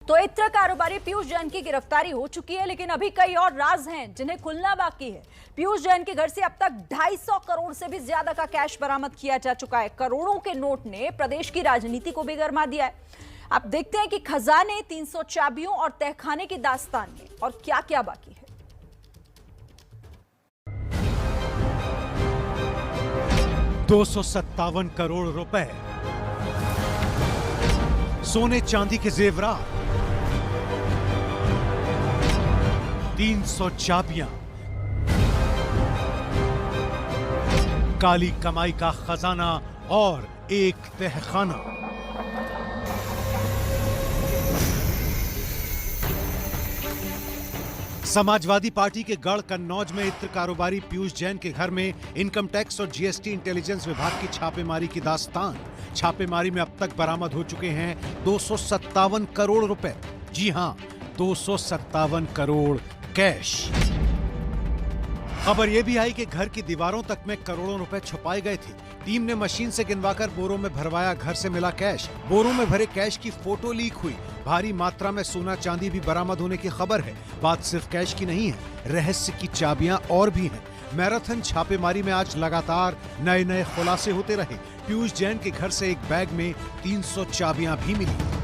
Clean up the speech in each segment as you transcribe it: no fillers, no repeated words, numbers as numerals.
तो इत्र कारोबारी पीयूष जैन की गिरफ्तारी हो चुकी है, लेकिन अभी कई और राज हैं जिन्हें खुलना बाकी है। पीयूष जैन के घर से अब तक 250 करोड़ से भी ज्यादा का कैश बरामद किया जा चुका है। करोड़ों के नोट ने प्रदेश की राजनीति को भी गरमा दिया है। आप देखते हैं कि खजाने, 300 चाबियों और तहखाने की दास्तान में और क्या क्या बाकी है। 257 करोड़ रुपए, सोने चांदी के जेवरात, 300 चाबियां, काली कमाई का खजाना और एक तहखाना। समाजवादी पार्टी के गढ़ कन्नौज में इत्र कारोबारी पीयूष जैन के घर में इनकम टैक्स और जीएसटी इंटेलिजेंस विभाग की छापेमारी की दास्तान। छापेमारी में अब तक बरामद हो चुके हैं 257 करोड़ रुपए। जी हां, 257 करोड़ कैश। खबर यह भी आई कि घर की दीवारों तक में करोड़ों रुपए छुपाए गए थे। टीम ने मशीन से गिनवाकर बोरों में भरवाया। घर से मिला कैश। बोरों में भरे कैश की फोटो लीक हुई। भारी मात्रा में सोना चांदी भी बरामद होने की खबर है। बात सिर्फ कैश की नहीं है, रहस्य की चाबियां और भी हैं। मैराथन छापेमारी में आज लगातार नए नए खुलासे होते रहे। पीयूष जैन के घर से एक बैग में 300 चाबियां भी मिली।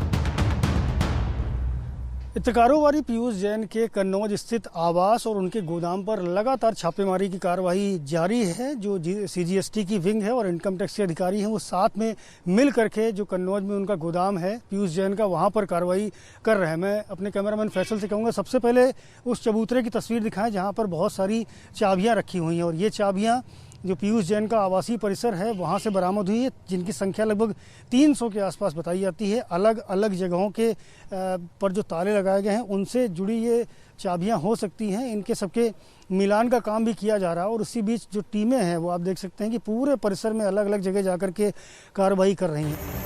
इत्र कारोबारी पीयूष जैन के कन्नौज स्थित आवास और उनके गोदाम पर लगातार छापेमारी की कार्रवाई जारी है। जो सीजीएसटी की विंग है और इनकम टैक्स के अधिकारी हैं, वो साथ में मिल करके जो कन्नौज में उनका गोदाम है पीयूष जैन का, वहां पर कार्रवाई कर रहे हैं। मैं अपने कैमरामैन फैसल से कहूँगा सबसे पहले उस चबूतरे की तस्वीर दिखाएं जहाँ पर बहुत सारी चाबियाँ रखी हुई हैं। और ये चाबियाँ जो पीयूष जैन का आवासीय परिसर है वहाँ से बरामद हुई है, जिनकी संख्या लगभग 300 के आसपास बताई जाती है। अलग अलग जगहों के पर जो ताले लगाए गए हैं उनसे जुड़ी ये चाबियां हो सकती हैं। इनके सबके मिलान का काम भी किया जा रहा है। और उसी बीच जो टीमें हैं वो आप देख सकते हैं कि पूरे परिसर में अलग अलग जगह जाकर के कार्रवाई कर रही हैं।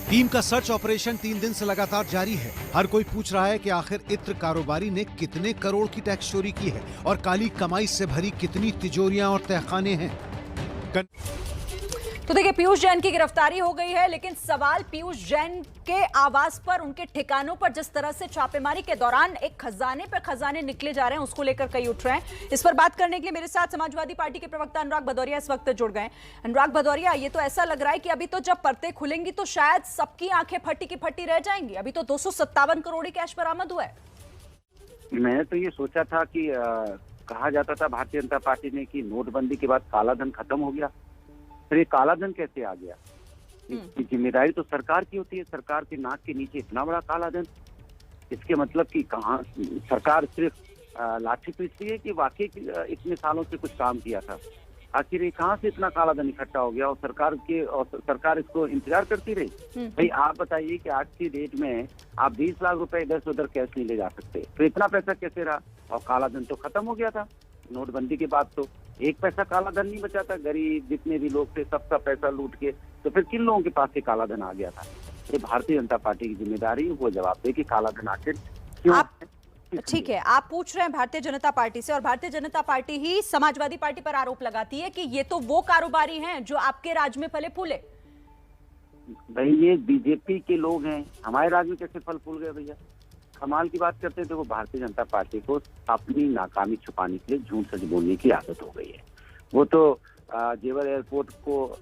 टीम का सर्च ऑपरेशन 3 दिन से लगातार जारी है। हर कोई पूछ रहा है कि आखिर इत्र कारोबारी ने कितने करोड़ की टैक्स चोरी की है और काली कमाई से भरी कितनी तिजोरियां और तहखाने हैं। तो देखिए, पीयूष जैन की गिरफ्तारी हो गई है, लेकिन सवाल पीयूष जैन के आवास पर, उनके ठिकानों पर जिस तरह से छापेमारी के दौरान एक खजाने पर खजाने निकले जा रहे हैं, उसको लेकर कई उठ रहे हैं। इस पर बात करने के लिए मेरे साथ समाजवादी पार्टी के प्रवक्ता अनुराग भदौरिया इस वक्त जुड़ गए। अनुराग भदौरिया, ये तो ऐसा लग रहा है कि अभी तो जब परतें खुलेंगी तो शायद सबकी आंखें फटी की फटी रह जाएंगी। अभी तो 257 करोड़ कैश बरामद हुआ है। मैं तो ये सोचा था कि कहा जाता था भारतीय जनता पार्टी ने कि नोटबंदी के बाद काला धन खत्म हो गया, फिर ये काला धन कैसे आ गया? इसकी जिम्मेदारी तो सरकार की होती है। सरकार के नाक के नीचे इतना बड़ा काला धन, इसके मतलब कि कहाँ सरकार सिर्फ लाठी पीटती है कि वाकई इतने सालों से कुछ काम किया था? आखिर ये कहाँ से इतना काला धन इकट्ठा हो गया और सरकार इसको इंतजार करती रही? भाई आप बताइए कि आज की डेट में आप 20 लाख रुपए इधर से उधर कैश नहीं ले जा सकते, तो इतना पैसा कैसे रहा? और काला धन तो खत्म हो गया था नोटबंदी के बाद। तो एक पैसा काला धन नहीं बचा था। गरीब जितने भी लोग थे सबका पैसा लूट के, तो फिर किन लोगों के पास से काला धन आ गया था? ये भारतीय जनता पार्टी की जिम्मेदारी है, वो जवाब दे कि काला धन आखिर क्यों। ठीक है, आप पूछ रहे हैं भारतीय जनता पार्टी से, और भारतीय जनता पार्टी ही समाजवादी पार्टी पर आरोप लगाती है कि ये तो वो कारोबारी हैं जो आपके राज में फले फूले। भाई ये बीजेपी के लोग हैं, हमारे राज में कैसे फल फूल गए भैया? कमाल की बात करते हैं। देखो, भारतीय जनता पार्टी को अपनी नाकामी छुपाने के लिए झूठ सच बोलने की आदत हो गई है। वो तो जेवर एयरपोर्ट को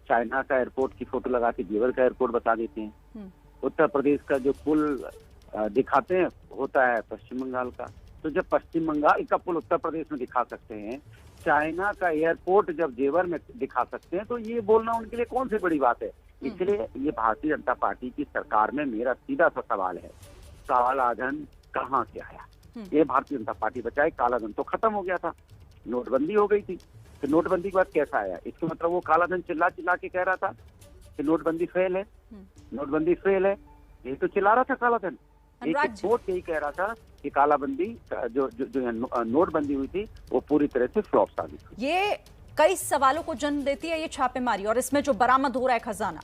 चाइना का एयरपोर्ट की फोटो लगा के जेवर का एयरपोर्ट बता देते हैं। उत्तर प्रदेश का जो पुल दिखाते हैं होता है पश्चिम बंगाल का। तो जब पश्चिम बंगाल का पुल उत्तर प्रदेश में दिखा सकते हैं, चाइना का एयरपोर्ट जब जेवर में दिखा सकते हैं, तो ये बोलना उनके लिए कौन सी बड़ी बात है? इसलिए ये भारतीय जनता पार्टी की सरकार में मेरा सीधा सा सवाल है, काला धन कहाँ से आया? ये भारतीय जनता पार्टी बचाए। काला धन तो खत्म हो गया था, नोटबंदी हो गई थी, तो नोटबंदी के बाद कैसा आया? इसका मतलब वो काला धन चिल्ला चिल्ला के कह रहा था कि नोटबंदी फेल है, नोटबंदी फेल है, यही तो चिल्ला रहा था काला धन। एक वोट यही कह रहा था कि कालाबंदी जो नोटबंदी हुई थी वो पूरी तरह से फ्लॉप साबित हुई। ये कई सवालों को जन्म देती है ये छापेमारी, और इसमें जो बरामद हो रहा है खजाना,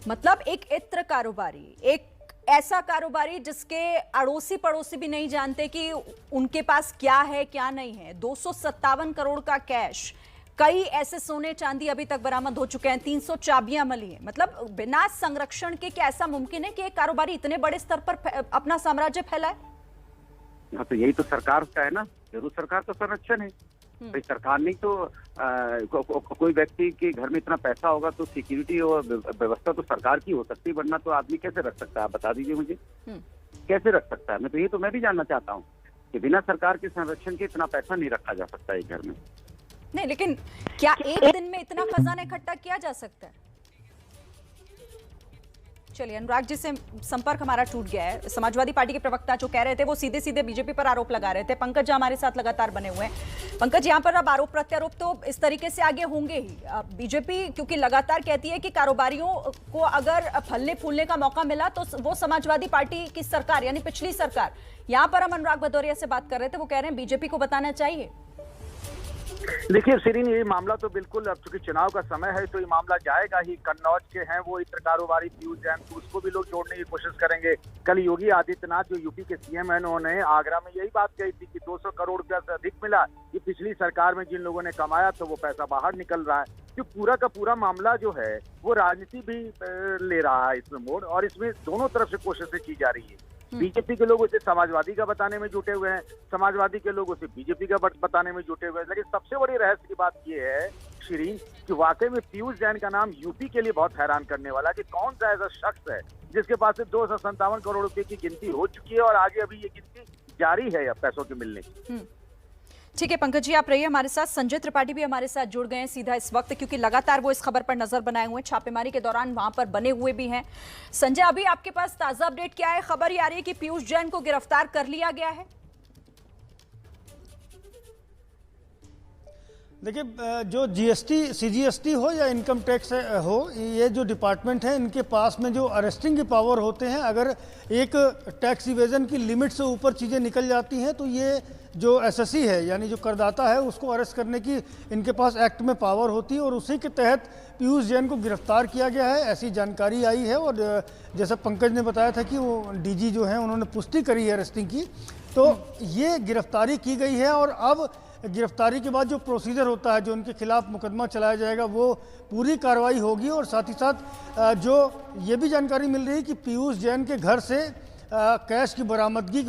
मतलब एक इत्र कारोबारी, एक ऐसा कारोबारी जिसके अड़ोसी पड़ोसी भी नहीं जानते कि उनके पास क्या है क्या नहीं है। 257 करोड़ का कैश, कई ऐसे सोने चांदी अभी तक बरामद हो चुके हैं, 300 चाबियां मिली हैं। मतलब बिना संरक्षण के क्या ऐसा मुमकिन है कि एक कारोबारी इतने बड़े स्तर पर अपना साम्राज्य फैलाए? हाँ, तो यही तो सरकार का है ना, जरूर सरकार का संरक्षण है भाई। सरकार नहीं तो कोई व्यक्ति के घर में इतना पैसा होगा तो सिक्योरिटी और व्यवस्था तो सरकार की हो सकती है, वरना तो आदमी कैसे रख सकता है? आप बता दीजिए मुझे, कैसे रख सकता है? मैं भी जानना चाहता हूँ कि बिना सरकार के संरक्षण के इतना पैसा नहीं रखा जा सकता एक घर में। नहीं, लेकिन क्या एक दिन में इतना खजाना इकट्ठा किया जा सकता है? चलिए, अनुराग जी से संपर्क हमारा टूट गया है। समाजवादी पार्टी के प्रवक्ता जो कह रहे थे वो सीधे सीधे बीजेपी पर आरोप लगा रहे थे। पंकज जी हमारे साथ लगातार बने हुए हैं। पंकज, यहाँ पर अब आरोप प्रत्यारोप तो इस तरीके से आगे होंगे ही। बीजेपी क्योंकि लगातार कहती है कि कारोबारियों को अगर फलने फूलने का मौका मिला तो वो समाजवादी पार्टी की सरकार यानी पिछली सरकार, यहाँ पर हम अनुराग भदौरिया से बात कर रहे थे, वो कह रहे हैं बीजेपी को बताना चाहिए। देखिए शिरीन, ये मामला तो बिल्कुल, अब चूंकि चुनाव का समय है तो ये मामला जाएगा ही। कन्नौज के हैं वो इत्र कारोबारी पीयूष जैन, तो उसको भी लोग जोड़ने की कोशिश करेंगे। कल योगी आदित्यनाथ जो यूपी के सीएम है, उन्होंने आगरा में यही बात कही थी कि 200 करोड़ रुपया से अधिक मिला। ये पिछली सरकार में जिन लोगों ने कमाया तो वो पैसा बाहर निकल रहा है। जो पूरा का पूरा मामला जो है वो राजनीति भी ले रहा है इसमें मोड़, और इसमें दोनों तरफ से कोशिशें की जा रही है। बीजेपी के लोग उसे समाजवादी का बताने में जुटे हुए हैं, समाजवादी के लोग उसे बीजेपी का बताने में जुटे हुए हैं। लेकिन सबसे बड़ी रहस्य की बात यह है शिरीन कि वाकई में पीयूष जैन का नाम यूपी के लिए बहुत हैरान करने वाला है कि कौन सा ऐसा शख्स है जिसके पास से 257 करोड़ रुपए की गिनती हो चुकी है और आगे अभी ये गिनती जारी है पैसों के मिलने की। ठीक है पंकज जी, आप रहिए हमारे साथ। संजय त्रिपाठी भी हमारे साथ जुड़ गए हैं सीधा इस वक्त, क्योंकि लगातार वो इस खबर पर नजर बनाए हुए हैं, छापेमारी के दौरान वहां पर बने हुए भी हैं। संजय, अभी आपके पास ताजा अपडेट क्या है? खबर ये आ रही है कि पीयूष जैन को गिरफ्तार कर लिया गया है। देखिए, जो जीएसटी सीजीएसटी हो या इनकम टैक्स हो, ये जो डिपार्टमेंट है इनके पास में जो अरेस्टिंग की पावर होते हैं, अगर एक टैक्स इवेजन की लिमिट से ऊपर चीज़ें निकल जाती हैं तो ये जो एसएससी है यानी जो करदाता है उसको अरेस्ट करने की इनके पास एक्ट में पावर होती है, और उसी के तहत पीयूष जैन को गिरफ्तार किया गया है, ऐसी जानकारी आई है। और जैसा पंकज ने बताया था कि वो डीजी जो हैं उन्होंने पुष्टि करी है अरेस्टिंग की, तो ये गिरफ्तारी की गई है। और अब गिरफ्तारी के बाद जो प्रोसीजर होता है, जो उनके खिलाफ मुकदमा चलाया जाएगा, वो पूरी कार्रवाई होगी। और साथ ही साथ जो ये भी जानकारी मिल रही है कि पीयूष जैन के घर से कैश की बरामदगी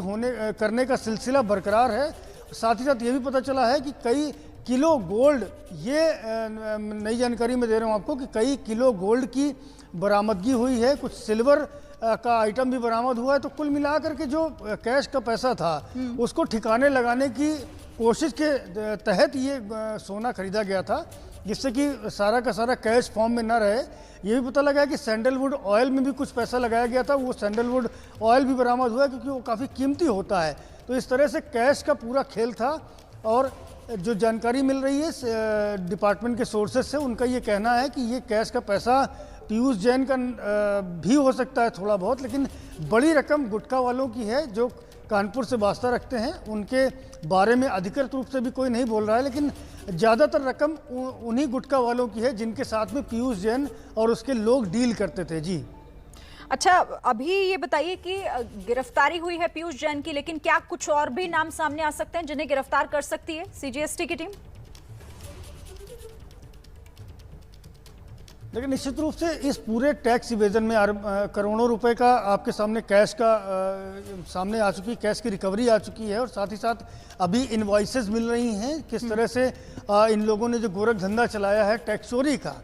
करने का सिलसिला बरकरार है। साथ ही साथ ये भी पता चला है कि कई किलो गोल्ड, ये नई जानकारी मैं दे रहा हूँ आपको, कि कई किलो गोल्ड की बरामदगी हुई है, कुछ सिल्वर का आइटम भी बरामद हुआ है। तो कुल मिलाकर के जो कैश का पैसा था उसको ठिकाने लगाने की कोशिश के तहत ये सोना खरीदा गया था, जिससे कि सारा का सारा कैश फॉर्म में ना रहे। ये भी पता लगा कि सैंडलवुड ऑयल में भी कुछ पैसा लगाया गया था, वो सैंडलवुड ऑयल भी बरामद हुआ क्योंकि वो काफ़ी कीमती होता है। तो इस तरह से कैश का पूरा खेल था। और जो जानकारी मिल रही है डिपार्टमेंट के सोर्सेज से, उनका ये कहना है कि ये कैश का पैसा पीयूष जैन का भी हो सकता है थोड़ा बहुत, लेकिन बड़ी रकम गुटखा वालों की है जो कानपुर से वास्ता रखते हैं। उनके बारे में अधिकृत रूप से भी कोई नहीं बोल रहा है, लेकिन ज़्यादातर रकम उन्हीं गुटखा वालों की है जिनके साथ में पीयूष जैन और उसके लोग डील करते थे। जी अच्छा, अभी ये बताइए कि गिरफ्तारी हुई है पीयूष जैन की, लेकिन क्या कुछ और भी नाम सामने आ सकते हैं जिन्हें गिरफ्तार कर सकती है सीजीएसटी की टीम? लेकिन निश्चित रूप से इस पूरे टैक्स इवेजन में करोड़ों रुपए का आपके सामने कैश का सामने आ चुकी, कैश की रिकवरी आ चुकी है। और साथ ही साथ अभी इनवॉइसेस मिल रही हैं किस तरह से इन लोगों ने जो गोरख धंधा चलाया है टैक्स चोरी का।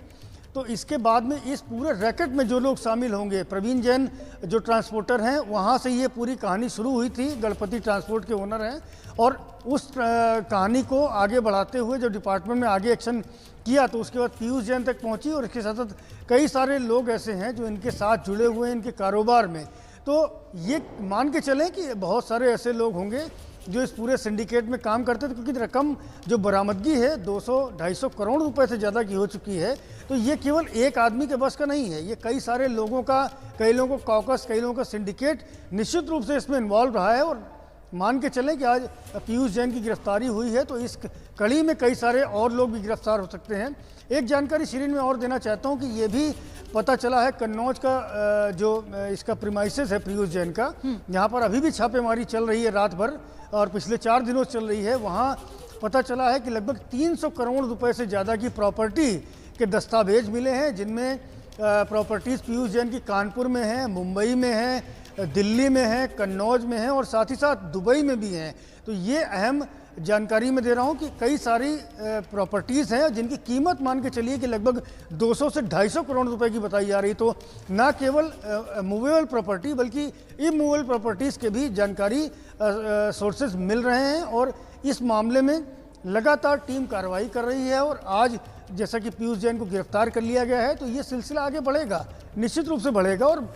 तो इसके बाद में इस पूरे रैकेट में जो लोग शामिल होंगे, प्रवीण जैन जो ट्रांसपोर्टर हैं, वहाँ से ये पूरी कहानी शुरू हुई थी, गणपति ट्रांसपोर्ट के ओनर हैं। और उस कहानी को आगे बढ़ाते हुए जो डिपार्टमेंट में आगे एक्शन किया तो उसके बाद पीयूष जैन तक पहुंची। और इसके साथ साथ कई सारे लोग ऐसे हैं जो इनके साथ जुड़े हुए हैं इनके कारोबार में। तो ये मान के चलें कि बहुत सारे ऐसे लोग होंगे जो इस पूरे सिंडिकेट में काम करते थे, क्योंकि रकम जो बरामदगी है 200-250 करोड़ रुपए से ज़्यादा की हो चुकी है। तो ये केवल एक आदमी के बस का नहीं है, ये कई सारे लोगों का, कई लोगों का कॉकस, कई लोगों का सिंडिकेट निश्चित रूप से इसमें इन्वॉल्व रहा है। और मान के चलें कि आज पीयूष जैन की गिरफ्तारी हुई है तो इस कड़ी में कई सारे और लोग भी गिरफ्तार हो सकते हैं। एक जानकारी शिरीन में और देना चाहता हूं कि ये भी पता चला है कन्नौज का जो इसका प्रीमाइसेस है पीयूष जैन का, यहाँ पर अभी भी छापेमारी चल रही है रात भर और पिछले 4 दिनों से चल रही है। वहाँ पता चला है कि लगभग 300 करोड़ रुपए से ज़्यादा की प्रॉपर्टी के दस्तावेज मिले हैं, जिनमें प्रॉपर्टीज़ पीयूष जैन की कानपुर में है, मुंबई में है, दिल्ली में है, कन्नौज में है और साथ ही साथ दुबई में भी हैं। तो ये अहम जानकारी मैं दे रहा हूँ कि कई सारी प्रॉपर्टीज़ हैं जिनकी कीमत मान के चलिए कि लगभग 200 से 250 करोड़ रुपए की बताई जा रही। तो ना केवल मूवेबल प्रॉपर्टी बल्कि इमूवेबल प्रॉपर्टीज़ के भी जानकारी सोर्सेज मिल रहे हैं और इस मामले में लगातार टीम कार्रवाई कर रही है। और आज जैसा कि पीयूष जैन को गिरफ्तार कर लिया गया है तो ये सिलसिला आगे बढ़ेगा, निश्चित रूप से बढ़ेगा। और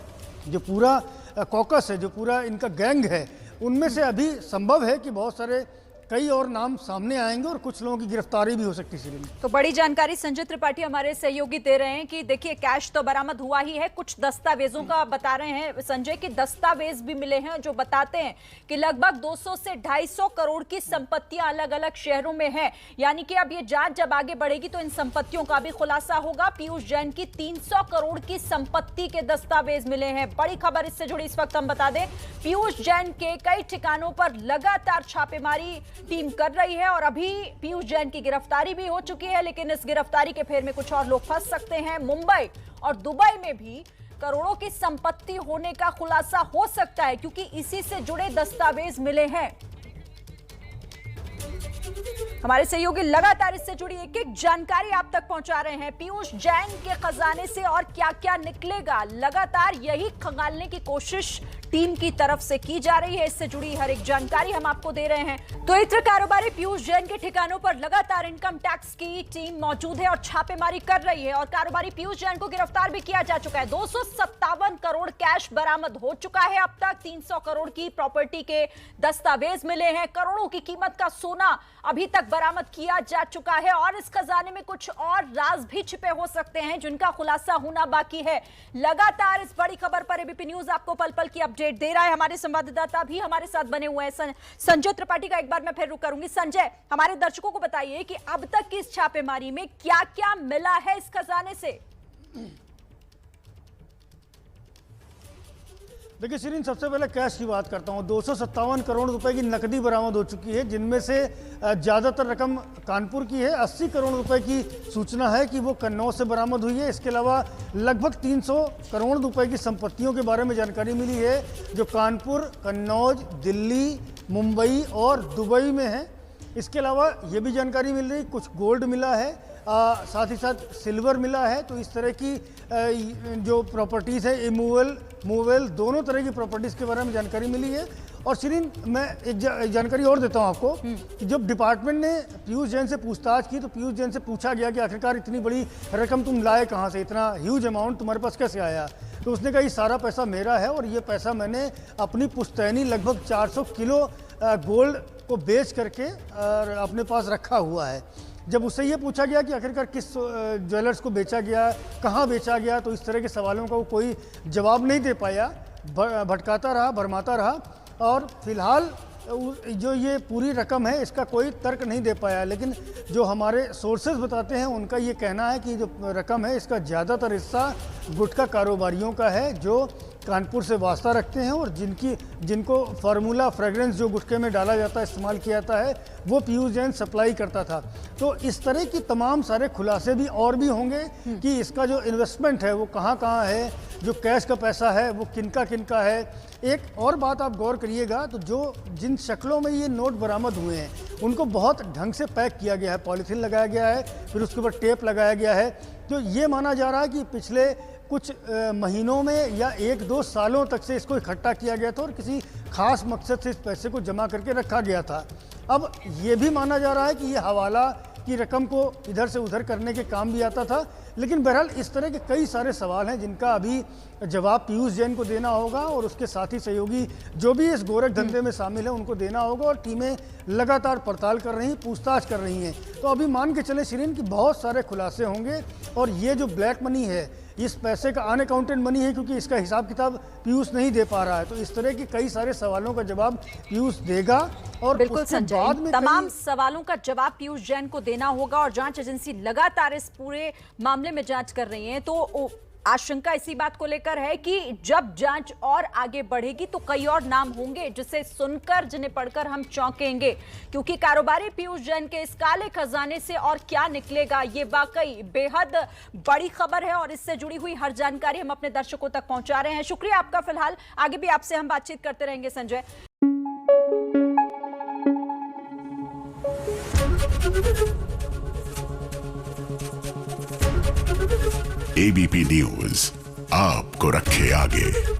जो पूरा कॉकस है, जो पूरा इनका गैंग है, उनमें से अभी संभव है कि बहुत सारे कई और नाम सामने आएंगे और कुछ लोगों की गिरफ्तारी भी हो सकती है। तो बड़ी जानकारी संजय त्रिपाठी हमारे सहयोगी दे रहे हैं कि देखिए कैश तो बरामद हुआ ही है, कुछ दस्तावेजों का बता रहे हैं संजय कि दस्तावेज भी मिले हैं जो बताते हैं कि लगभग 200 से 250 करोड़ की संपत्तियां अलग अलग शहरों में है। यानी कि अब ये जांच जब आगे बढ़ेगी तो इन संपत्तियों का भी खुलासा होगा। पीयूष जैन की 300 करोड़ की संपत्ति के दस्तावेज मिले हैं। बड़ी खबर इससे जुड़ी इस वक्त हम बता दें, पीयूष जैन के कई ठिकानों पर लगातार छापेमारी टीम कर रही है और अभी पीयूष जैन की गिरफ्तारी भी हो चुकी है, लेकिन इस गिरफ्तारी के फेर में कुछ और लोग फंस सकते हैं। मुंबई और दुबई में भी करोड़ों की संपत्ति होने का खुलासा हो सकता है क्योंकि इसी से जुड़े दस्तावेज मिले हैं। हमारे सहयोगी लगातार इससे जुड़ी एक एक जानकारी आप तक पहुंचा रहे हैं। पीयूष जैन के खजाने से और क्या क्या निकलेगा, लगातार यही खंगालने की कोशिश टीम की तरफ से की जा रही है। इससे जुड़ी हर एक जानकारी हम आपको दे रहे हैं। तो इत्र कारोबारी पीयूष जैन के ठिकानों पर लगातार इनकम टैक्स की टीम मौजूद है और छापेमारी कर रही है और कारोबारी पीयूष जैन को गिरफ्तार भी किया जा चुका है। 257 करोड़ कैश बरामद हो चुका है अब तक। 300 करोड़ की प्रॉपर्टी के दस्तावेज मिले हैं। करोड़ों की कीमत का सोना अभी तक बरामद किया जा चुका है और इस खजाने में कुछ और राज भी छिपे हो सकते हैं जिनका खुलासा होना बाकी है। लगातार इस बड़ी खबर पर एबीपी न्यूज आपको पल पल की अपडेट दे रहा है। हमारे संवाददाता भी हमारे साथ बने हुए हैं। संजय त्रिपाठी का एक बार मैं फिर रुक करूंगी। संजय, हमारे दर्शकों को बताइए कि अब तक की इस छापेमारी में क्या क्या मिला है इस खजाने से। देखिए शिरीन, सबसे पहले कैश की बात करता हूँ। 257 करोड़ रुपए की नकदी बरामद हो चुकी है, जिनमें से ज़्यादातर रकम कानपुर की है। 80 करोड़ रुपए की सूचना है कि वो कन्नौज से बरामद हुई है। इसके अलावा लगभग 300 करोड़ रुपए की संपत्तियों के बारे में जानकारी मिली है जो कानपुर, कन्नौज, दिल्ली, मुंबई और दुबई में है। इसके अलावा ये भी जानकारी मिल रही, कुछ गोल्ड मिला है, साथ ही साथ सिल्वर मिला है। तो इस तरह की जो प्रॉपर्टीज़ है, इमूवेबल मूवेबल दोनों तरह की प्रॉपर्टीज़ के बारे में जानकारी मिली है। और शिरीन, मैं एक जानकारी और देता हूं आपको कि जब डिपार्टमेंट ने पीयूष जैन से पूछताछ की तो पीयूष जैन से पूछा गया कि आखिरकार इतनी बड़ी रकम तुम लाए कहां से, इतना ह्यूज अमाउंट तुम्हारे पास कैसे आया। तो उसने कहा ये सारा पैसा मेरा है और ये पैसा मैंने अपनी पुश्तैनी लगभग 400 किलो गोल्ड को बेच करके अपने पास रखा हुआ है। जब उससे ये पूछा गया कि आखिरकार किस ज्वेलर्स को बेचा गया, कहाँ बेचा गया, तो इस तरह के सवालों का वो कोई जवाब नहीं दे पाया, भटकाता रहा, भरमाता रहा और फिलहाल जो ये पूरी रकम है इसका कोई तर्क नहीं दे पाया। लेकिन जो हमारे सोर्सेज बताते हैं उनका ये कहना है कि जो रकम है इसका ज़्यादातर हिस्सा गुटखा कारोबारियों का है जो कानपुर से वास्ता रखते हैं और जिनको फार्मूला फ्रेगरेंस जो गुटखे में डाला जाता है, इस्तेमाल किया जाता है, वो पीयूष जैन सप्लाई करता था। तो इस तरह की तमाम सारे खुलासे भी और भी होंगे कि इसका जो इन्वेस्टमेंट है वो कहाँ कहाँ है, जो कैश का पैसा है वो किनका है। एक और बात आप गौर करिएगा तो जिन शक्लों में ये नोट बरामद हुए हैं उनको बहुत ढंग से पैक किया गया है, पॉलीथीन लगाया गया है, फिर उसके ऊपर टेप लगाया गया है। तो ये माना जा रहा है कि पिछले कुछ महीनों में या 1-2 सालों तक से इसको इकट्ठा किया गया था और किसी खास मकसद से इस पैसे को जमा करके रखा गया था। अब ये भी माना जा रहा है कि ये हवाला की रकम को इधर से उधर करने के काम भी आता था। लेकिन बहरहाल इस तरह के कई सारे सवाल हैं जिनका अभी जवाब पीयूष जैन को देना होगा और उसके साथी सहयोगी जो भी इस गोरख धंधे में शामिल है उनको देना होगा। और टीमें लगातार पड़ताल कर रही हैं, पूछताछ कर रही हैं। तो अभी मान के चले शिरीन कि बहुत सारे खुलासे होंगे और ये जो ब्लैक मनी है, इस पैसे का अनअकाउंटेड मनी है क्योंकि इसका हिसाब किताब पीयूष नहीं दे पा रहा है। तो इस तरह के कई सारे सवालों का जवाब पीयूष देगा और बिल्कुल उसके संजय, बाद में तमाम सवालों का जवाब पीयूष जैन को देना होगा और जांच एजेंसी लगातार इस पूरे मामले में जांच कर रही है। तो आशंका इसी बात को लेकर है कि जब जांच और आगे बढ़ेगी तो कई और नाम होंगे जिसे सुनकर, जिन्हें पढ़कर हम चौंकेंगे, क्योंकि कारोबारी पीयूष जैन के इस काले खजाने से और क्या निकलेगा, ये वाकई बेहद बड़ी खबर है और इससे जुड़ी हुई हर जानकारी हम अपने दर्शकों तक पहुंचा रहे हैं। शुक्रिया आपका। फिलहाल आगे भी आपसे हम बातचीत करते रहेंगे संजय। एबीपी न्यूज आपको रखे आगे।